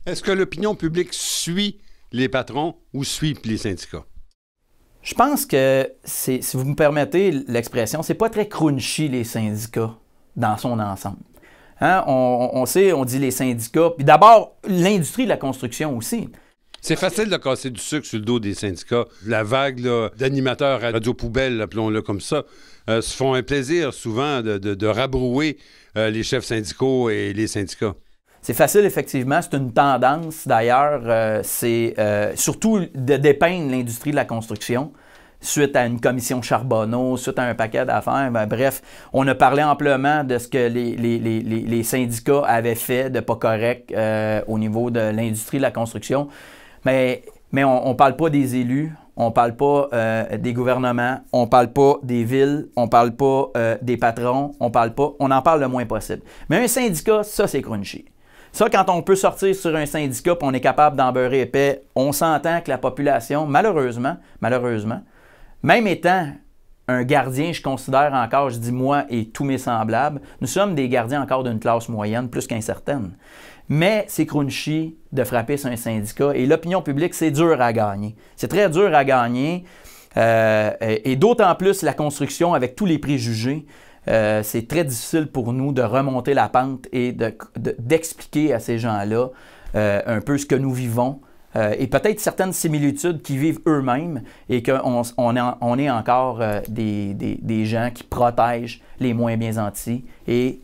Est-ce que l'opinion publique suit les patrons ou suit les syndicats? Je pense que, si vous me permettez l'expression, c'est pas très crunchy les syndicats dans son ensemble. Hein? On sait, on dit les syndicats, puis d'abord l'industrie de la construction aussi. C'est facile de casser du sucre sur le dos des syndicats. La vague d'animateurs à radio poubelle, appelons-le comme ça, se font un plaisir souvent de rabrouer les chefs syndicaux et les syndicats. C'est facile, effectivement. C'est une tendance, d'ailleurs. C'est surtout de dépeindre l'industrie de la construction suite à une commission Charbonneau, suite à un paquet d'affaires. Bref, on a parlé amplement de ce que les syndicats avaient fait de pas correct au niveau de l'industrie de la construction. Mais on ne parle pas des élus, on ne parle pas des gouvernements, on ne parle pas des villes, on ne parle pas des patrons, on en parle le moins possible. Mais un syndicat, ça, c'est crunchy. Ça, quand on peut sortir sur un syndicat et on est capable d'en beurrer épais, on s'entend que la population, malheureusement, même étant un gardien, je considère encore, je dis moi et tous mes semblables, nous sommes des gardiens encore d'une classe moyenne, plus qu'incertaine. Mais c'est crunchy de frapper sur un syndicat et l'opinion publique, c'est dur à gagner. C'est très dur à gagner et d'autant plus la construction avec tous les préjugés. C'est très difficile pour nous de remonter la pente et d'expliquer à ces gens-là un peu ce que nous vivons et peut-être certaines similitudes qu'ils vivent eux-mêmes et qu'on est encore des gens qui protègent les moins bien nantis. Et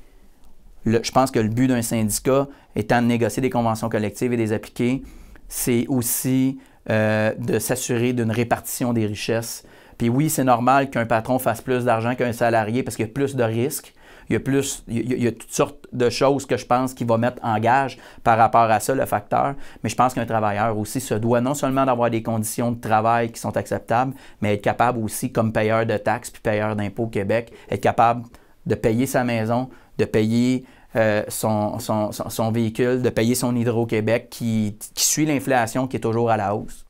je pense que le but d'un syndicat étant de négocier des conventions collectives et de les appliquer, c'est aussi de s'assurer d'une répartition des richesses. Puis oui, c'est normal qu'un patron fasse plus d'argent qu'un salarié parce qu'il y a plus de risques. Il y a toutes sortes de choses que je pense qu'il va mettre en gage par rapport à ça, le facteur. Mais je pense qu'un travailleur aussi se doit non seulement d'avoir des conditions de travail qui sont acceptables, mais être capable aussi, comme payeur de taxes puis payeur d'impôts au Québec, être capable de payer sa maison, de payer son véhicule, de payer son Hydro-Québec qui suit l'inflation qui est toujours à la hausse.